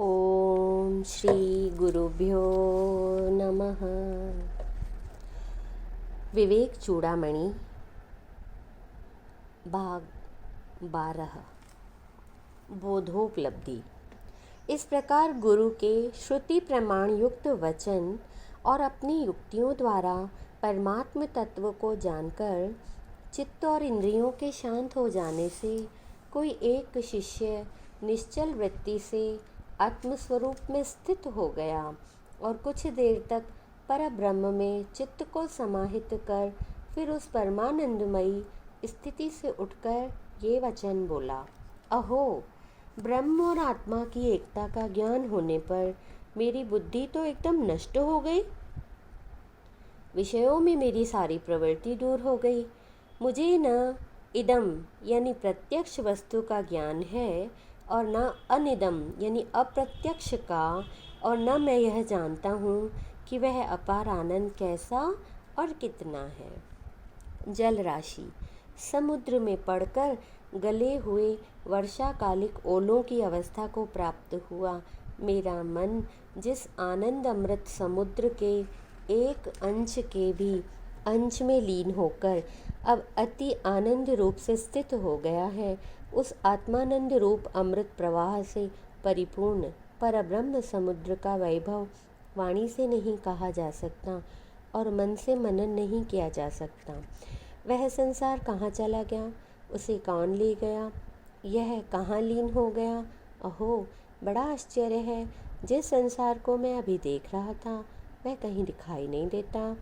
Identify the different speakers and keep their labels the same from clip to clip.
Speaker 1: ओम श्री गुरुभ्यो नमः। विवेक चूड़ामणि भाग 12। बोधोपलब्धि। इस प्रकार गुरु के श्रुति प्रमाण युक्त वचन और अपनी युक्तियों द्वारा परमात्म तत्व को जानकर चित्त और इंद्रियों के शांत हो जाने से कोई एक शिष्य निश्चल वृत्ति से आत्मस्वरूप में स्थित हो गया और कुछ देर तक परब्रह्म में चित्त को समाहित कर फिर उस परमानंदमयी स्थिति से उठकर ये वचन बोला। अहो, ब्रह्म और आत्मा की एकता का ज्ञान होने पर मेरी बुद्धि तो एकदम नष्ट हो गई। विषयों में मेरी सारी प्रवृत्ति दूर हो गई। मुझे न इदम यानी प्रत्यक्ष वस्तु का ज्ञान है और न अनिदम यानी अप्रत्यक्ष का, और न मैं यह जानता हूँ कि वह अपार आनंद कैसा और कितना है। जल राशि समुद्र में पड़कर गले हुए वर्षाकालिक ओलों की अवस्था को प्राप्त हुआ। मेरा मन जिस आनंद अमृत समुद्र के एक अंश के भी अंश में लीन होकर अब अति आनंद रूप से स्थित हो गया है, उस आत्मानंद रूप अमृत प्रवाह से परिपूर्ण परब्रह्म समुद्र का वैभव वाणी से नहीं कहा जा सकता और मन से मनन नहीं किया जा सकता। वह संसार कहाँ चला गया, उसे कौन ले गया, यह कहाँ लीन हो गया। अहो, बड़ा आश्चर्य है। जिस संसार को मैं अभी देख रहा था वह कहीं दिखाई नहीं देता।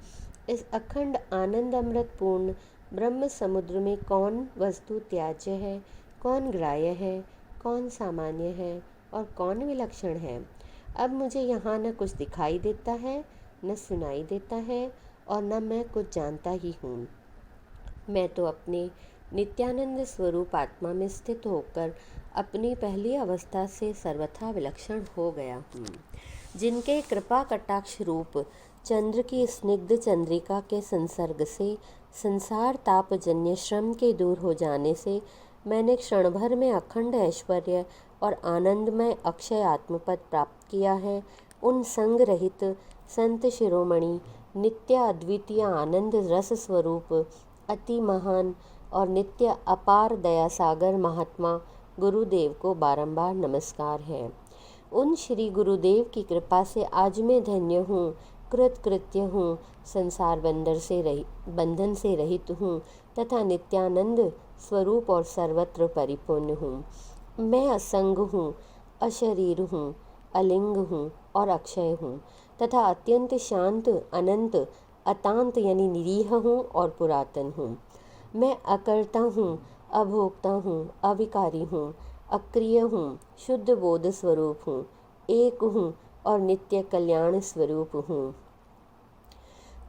Speaker 1: इस अखंड आनंद अमृत पूर्ण ब्रह्म समुद्र में कौन वस्तु त्याज्य है, कौन ग्राह्य है, कौन सामान्य है और कौन विलक्षण है। अब मुझे यहाँ न कुछ दिखाई देता है, न सुनाई देता है और न मैं कुछ जानता ही हूँ। मैं तो अपने नित्यानंद स्वरूप आत्मा में स्थित होकर अपनी पहली अवस्था से सर्वथा विलक्षण हो गया हूँ। जिनके कृपा कटाक्ष रूप चंद्र की स्निग्ध चंद्रिका के संसर्ग से संसार तापजन्य श्रम के दूर हो जाने से मैंने क्षण भर में अखंड ऐश्वर्य और आनंदमय अक्षय आत्मपद प्राप्त किया है, उन संग रहित संत शिरोमणि नित्य अद्वितीय आनंद रस स्वरूप अति महान और नित्य अपार दया सागर महात्मा गुरुदेव को बारंबार नमस्कार है। उन श्री गुरुदेव की कृपा से आज मैं धन्य हूँ, कृतकृत्य हूँ, संसार बंधन से रहित हूँ तथा नित्यानंद स्वरूप और सर्वत्र परिपूर्ण हूँ। मैं असंग हूँ, अशरीर हूँ, अलिंग हूँ और अक्षय हूँ तथा अत्यंत शांत, अनंत, अतांत यानी निरीह हूँ और पुरातन हूँ। मैं अकर्ता हूँ, अभोक्ता हूँ, अविकारी हूँ, अक्रिय हूँ, शुद्ध बोध स्वरूप हूँ, एक हूँ और नित्य कल्याण स्वरूप हूँ।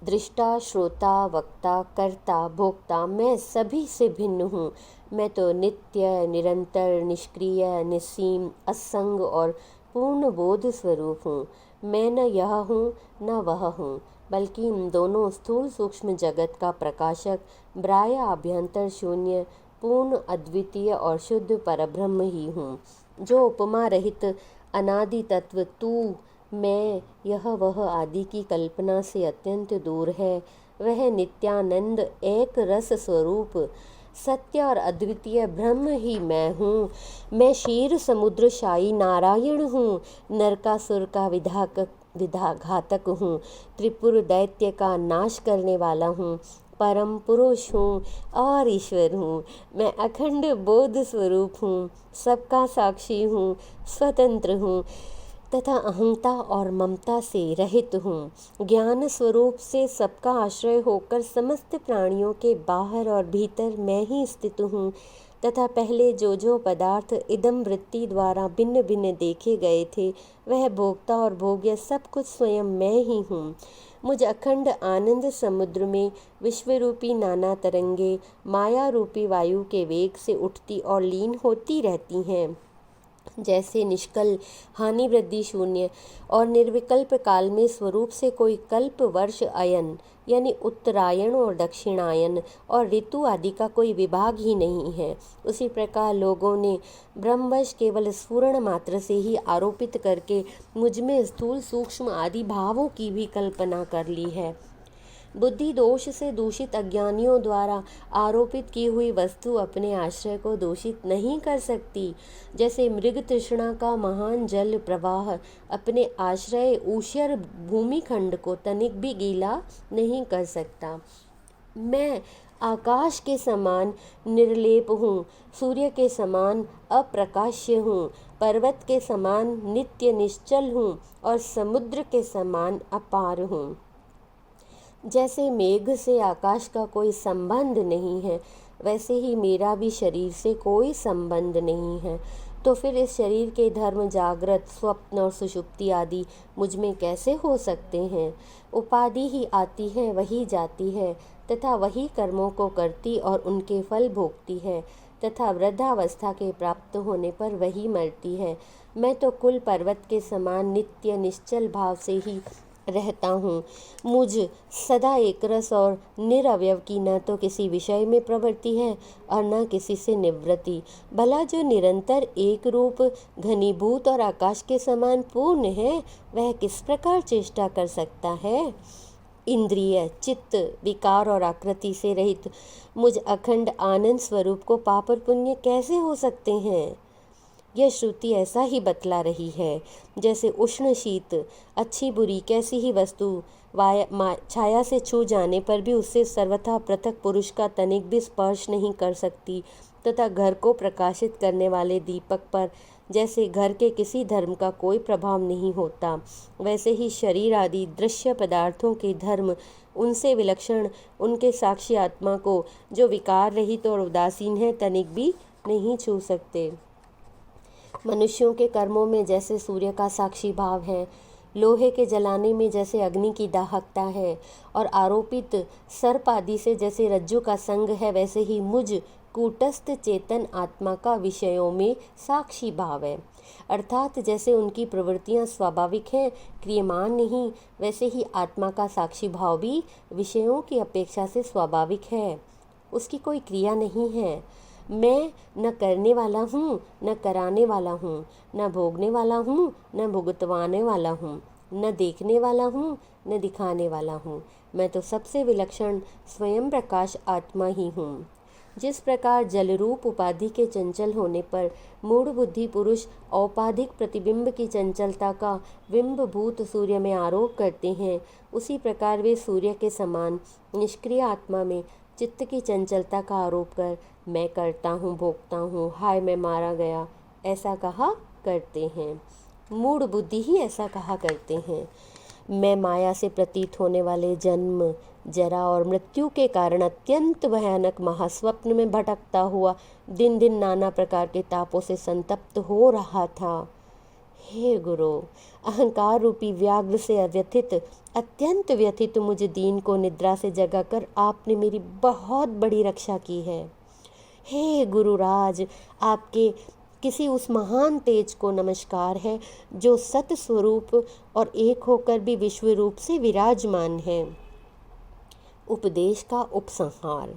Speaker 1: दृष्टा, श्रोता, वक्ता, कर्ता, भोक्ता मैं सभी से भिन्न हूँ। मैं तो नित्य, निरंतर, निष्क्रिय, निस्सीम, असंग और पूर्ण बोध स्वरूप हूँ। मैं न यह हूँ न वह हूँ, बल्कि इन दोनों स्थूल सूक्ष्म जगत का प्रकाशक, ब्राह्य आभ्यंतर शून्य, पूर्ण अद्वितीय और शुद्ध परब्रह्म ही हूँ, जो उपमा रहित अनादि तत्व तू, मैं, यह वह आदि की कल्पना से अत्यंत दूर है। वह नित्यानंद एक रस स्वरूप सत्य और अद्वितीय ब्रह्म ही मैं हूँ। मैं क्षीर समुद्रशायी नारायण हूँ, नरकासुर का विधाघातक हूँ, त्रिपुर दैत्य का नाश करने वाला हूँ, परम पुरुष हूँ और ईश्वर हूँ। मैं अखंड बोध स्वरूप हूँ, सबका साक्षी हूँ, स्वतंत्र हूँ तथा अहंता और ममता से रहित हूँ। ज्ञान स्वरूप से सबका आश्रय होकर समस्त प्राणियों के बाहर और भीतर मैं ही स्थित हूँ तथा पहले जो पदार्थ इदम वृत्ति द्वारा भिन्न भिन्न देखे गए थे वह भोक्ता और भोग्य सब कुछ स्वयं मैं ही हूँ। मुझ अखंड आनंद समुद्र में विश्वरूपी नाना तरंगे माया रूपी वायु के वेग से उठती और लीन होती रहती हैं। जैसे निष्कल, हानि वृद्धि शून्य और निर्विकल्प काल में स्वरूप से कोई कल्प वर्ष अयन यानी उत्तरायण और दक्षिणायन और ऋतु आदि का कोई विभाग ही नहीं है, उसी प्रकार लोगों ने ब्रह्मवश केवल स्फुरण मात्र से ही आरोपित करके मुझमें स्थूल सूक्ष्म आदि भावों की भी कल्पना कर ली है। बुद्धि दोष से दूषित अज्ञानियों द्वारा आरोपित की हुई वस्तु अपने आश्रय को दूषित नहीं कर सकती, जैसे मृग तृष्णा का महान जल प्रवाह अपने आश्रय ऊष्यर भूमिखंड को तनिक भी गीला नहीं कर सकता। मैं आकाश के समान निर्लेप हूँ, सूर्य के समान अप्रकाश्य हूँ, पर्वत के समान नित्य निश्चल हूँ और समुद्र के समान अपार हूँ। जैसे मेघ से आकाश का कोई संबंध नहीं है, वैसे ही मेरा भी शरीर से कोई संबंध नहीं है। तो फिर इस शरीर के धर्म जागृत, स्वप्न और सुषुप्ति आदि मुझ में कैसे हो सकते हैं? उपाधि ही आती है, वही जाती है तथा वही कर्मों को करती और उनके फल भोगती है तथा वृद्धावस्था के प्राप्त होने पर वही मरती है। मैं तो कुल पर्वत के समान नित्य निश्चल भाव से ही रहता हूँ। मुझ सदा एकरस और निरवयव की न तो किसी विषय में प्रवृत्ति है और न किसी से निवृत्ति। भला जो निरंतर एक रूप, घनीभूत और आकाश के समान पूर्ण है, वह किस प्रकार चेष्टा कर सकता है? इंद्रिय, चित्त, विकार और आकृति से रहित मुझ अखंड आनंद स्वरूप को पाप और पुण्य कैसे हो सकते हैं? यह श्रुति ऐसा ही बतला रही है, जैसे उष्ण शीत, अच्छी बुरी कैसी ही वस्तु छाया से छू जाने पर भी उससे सर्वथा पृथक पुरुष का तनिक भी स्पर्श नहीं कर सकती, तथा घर को प्रकाशित करने वाले दीपक पर जैसे घर के किसी धर्म का कोई प्रभाव नहीं होता, वैसे ही शरीर आदि दृश्य पदार्थों के धर्म उनसे विलक्षण उनके साक्षी आत्मा को, जो विकार रहित और उदासीन है, तनिक भी नहीं छू सकते। मनुष्यों के कर्मों में जैसे सूर्य का साक्षी भाव है, लोहे के जलाने में जैसे अग्नि की दाहकता है और आरोपित सर्प आदि से जैसे रज्जु का संग है, वैसे ही मुझ कूटस्थ चेतन आत्मा का विषयों में साक्षी भाव है। अर्थात जैसे उनकी प्रवृत्तियां स्वाभाविक हैं, क्रियमान नहीं, वैसे ही आत्मा का साक्षी भाव भी विषयों की अपेक्षा से स्वाभाविक है, उसकी कोई क्रिया नहीं है। मैं न करने वाला हूँ, न कराने वाला हूँ, न भोगने वाला हूँ, न भुगतवाने वाला हूँ, न देखने वाला हूँ, न दिखाने वाला हूँ। मैं तो सबसे विलक्षण स्वयं प्रकाश आत्मा ही हूँ। जिस प्रकार जलरूप उपाधि के चंचल होने पर मूढ़ बुद्धि पुरुष औपाधिक प्रतिबिंब की चंचलता का बिंबभूत सूर्य में आरोप करते हैं, उसी प्रकार वे सूर्य के समान निष्क्रिय आत्मा में चित्त की चंचलता का आरोप कर मैं करता हूँ, भोगता हूँ, हाय मैं मारा गया, ऐसा कहा करते हैं। मूढ़ बुद्धि ही ऐसा कहा करते हैं। मैं माया से प्रतीत होने वाले जन्म, जरा और मृत्यु के कारण अत्यंत भयानक महास्वप्न में भटकता हुआ दिन दिन नाना प्रकार के तापों से संतप्त हो रहा था। हे गुरु, अहंकार रूपी व्याघ्र से अव्यथित, अत्यंत व्यथित मुझ दीन को निद्रा से जगाकर आपने मेरी बहुत बड़ी रक्षा की है। हे गुरुराज, आपके किसी उस महान तेज को नमस्कार है जो सत स्वरूप और एक होकर भी विश्व रूप से विराजमान है। उपदेश का उपसंहार।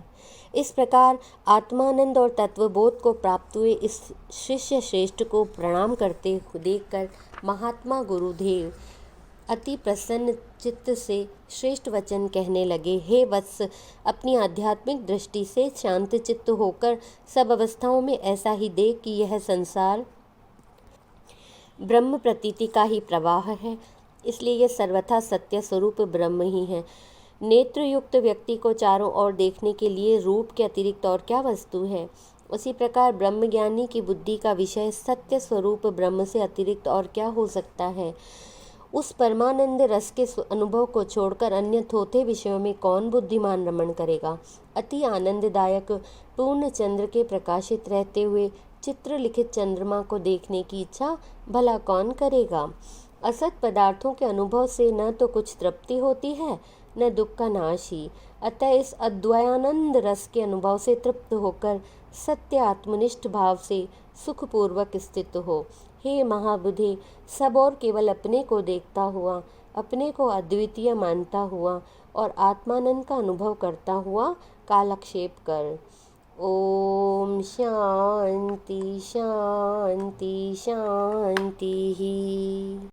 Speaker 1: इस प्रकार आत्मानंद और तत्वबोध को प्राप्त हुए इस शिष्य श्रेष्ठ को प्रणाम करते देखकर महात्मा गुरुदेव अति प्रसन्न चित्त से श्रेष्ठ वचन कहने लगे। हे वत्स, अपनी आध्यात्मिक दृष्टि से शांत चित्त होकर सब अवस्थाओं में ऐसा ही देख कि यह संसार ब्रह्म प्रतीति का ही प्रवाह है, इसलिए यह सर्वथा सत्य स्वरूप ब्रह्म ही है। नेत्र युक्त व्यक्ति को चारों ओर देखने के लिए रूप के अतिरिक्त और क्या वस्तु है? उसी प्रकार ब्रह्मज्ञानी की बुद्धि का विषय सत्य स्वरूप ब्रह्म से अतिरिक्त और क्या हो सकता है? उस परमानंद रस के अनुभव को छोड़कर अन्य थोथे विषयों में कौन बुद्धिमान रमण करेगा? अति आनंददायक पूर्ण चंद्र के प्रकाशित रहते हुए चित्र लिखित चंद्रमा को देखने की इच्छा भला कौन करेगा? असत पदार्थों के अनुभव से न तो कुछ तृप्ति होती है, न दुख का नाश ही। अतः इस अद्वयानंद रस के अनुभव से तृप्त होकर सत्य आत्मनिष्ठ भाव से सुखपूर्वक स्थित हो। हे महाबुद्धि, सब और केवल अपने को देखता हुआ, अपने को अद्वितीय मानता हुआ और आत्मानंद का अनुभव करता हुआ कालक्षेप कर। ओम शांति शांति शांति ही।